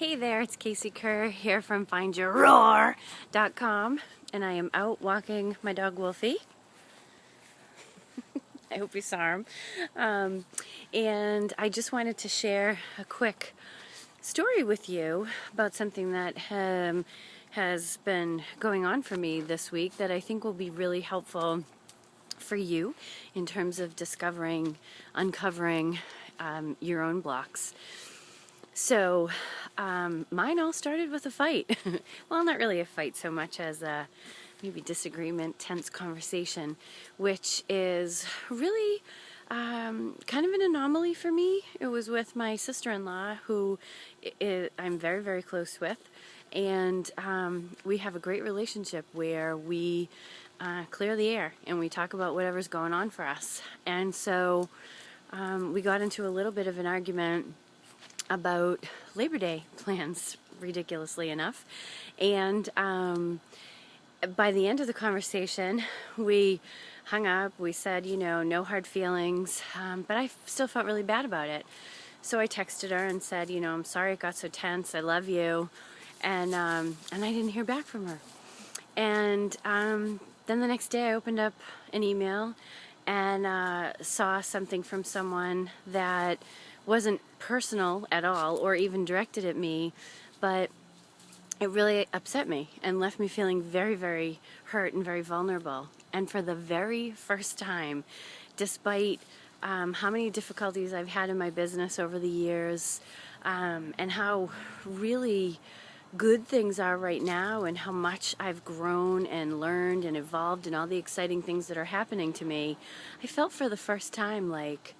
Hey there, it's Casey Kerr here from FindYourRoar.com, and I am out walking my dog Wolfie. I hope you saw him. And I just wanted to share a quick story with you about something that has been going on for me this week that I think will be really helpful for you in terms of uncovering your own blocks. So, mine all started with a fight. Well, not really a fight so much as a maybe disagreement, tense conversation, which is really kind of an anomaly for me. It was with my sister-in-law, who I'm very, very close with, and we have a great relationship where we clear the air and we talk about whatever's going on for us. And so we got into a little bit of an argument about Labor Day plans, ridiculously enough. And by the end of the conversation, we hung up. We said, no hard feelings, but I still felt really bad about it. So I texted her and said, I'm sorry it got so tense. I love you. And I didn't hear back from her. And then the next day I opened up an email and saw something from someone that wasn't personal at all or even directed at me, but it really upset me and left me feeling very, very hurt and very vulnerable. And for the very first time, despite how many difficulties I've had in my business over the years, and how really good things are right now, and how much I've grown and learned and evolved and all the exciting things that are happening to me, I felt for the first time like,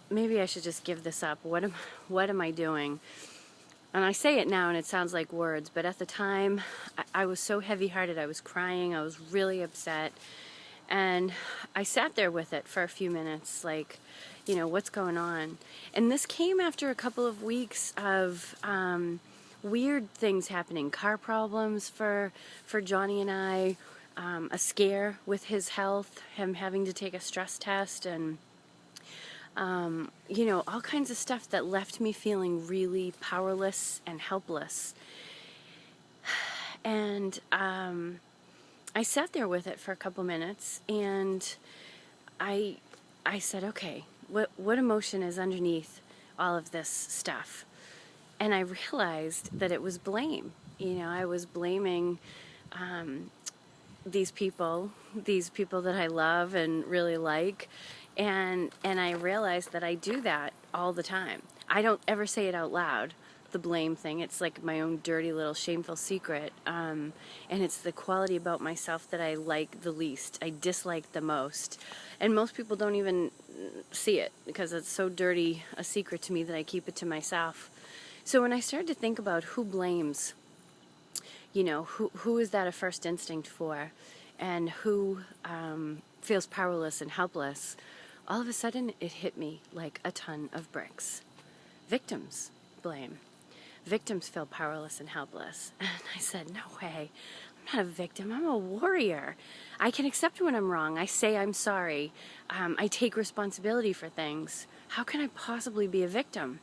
maybe I should just give this up. What am I doing? And I say it now and it sounds like words, but at the time I was so heavy-hearted. I was crying. I was really upset. And I sat there with it for a few minutes, like, what's going on? And this came after a couple of weeks of weird things happening. Car problems for Johnny and I, a scare with his health, him having to take a stress test, and all kinds of stuff that left me feeling really powerless and helpless. And I sat there with it for a couple minutes, and I said, okay, what emotion is underneath all of this stuff? And I realized that it was blame. I was blaming these people that I love and really like. And I realized that I do that all the time. I don't ever say it out loud, the blame thing. It's like my own dirty little shameful secret. And it's the quality about myself that I like the least, I dislike the most. And most people don't even see it because it's so dirty a secret to me that I keep it to myself. So when I started to think about who blames, who is that a first instinct for, and who feels powerless and helpless, all of a sudden it hit me like a ton of bricks. Victims blame. Victims feel powerless and helpless. And I said, no way. I'm not a victim. I'm a warrior. I can accept when I'm wrong. I say I'm sorry. I take responsibility for things. How can I possibly be a victim?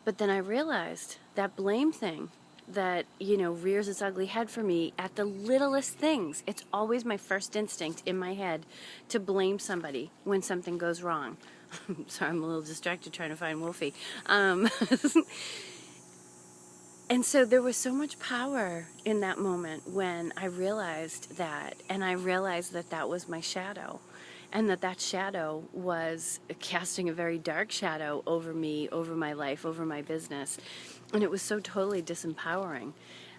But then I realized that blame thing that, rears its ugly head for me at the littlest things. It's always my first instinct in my head to blame somebody when something goes wrong. Sorry, I'm a little distracted trying to find Wolfie. And so there was so much power in that moment when I realized that, and I realized that that was my shadow, and that shadow was casting a very dark shadow over me, over my life, over my business. And it was so totally disempowering.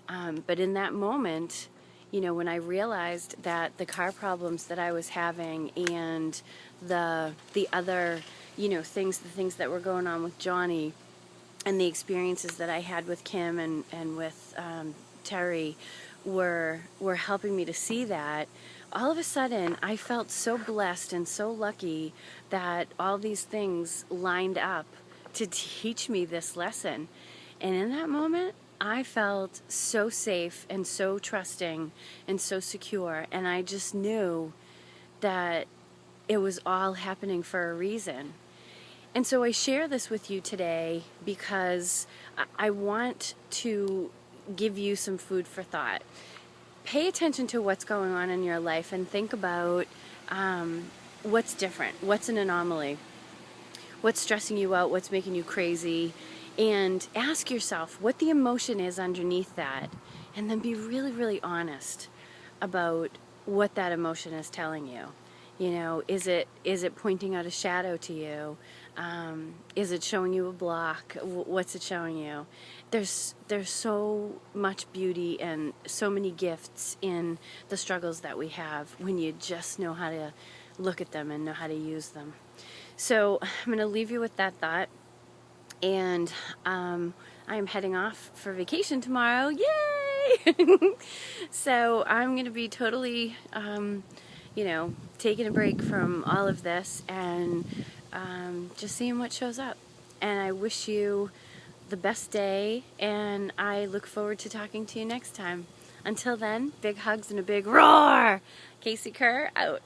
But in that moment, when I realized that the car problems that I was having and the other, the things that were going on with Johnny and the experiences that I had with Kim and with Terry were helping me to see that, all of a sudden I felt so blessed and so lucky that all these things lined up to teach me this lesson. And in that moment, I felt so safe and so trusting and so secure. And I just knew that it was all happening for a reason. And so I share this with you today because I want to give you some food for thought. Pay attention to what's going on in your life and think about what's different, what's an anomaly, what's stressing you out, what's making you crazy, and ask yourself what the emotion is underneath that, and then be really, really honest about what that emotion is telling you. You know, is it pointing out a shadow to you? Is it showing you a block? What's it showing you? There's so much beauty and so many gifts in the struggles that we have when you just know how to look at them and know how to use them. So I'm going to leave you with that thought, and I am heading off for vacation tomorrow. Yay! So I'm going to be totally, taking a break from all of this and just seeing what shows up. And I wish you the best day, and I look forward to talking to you next time. Until then, big hugs and a big roar! Casey Kerr, out.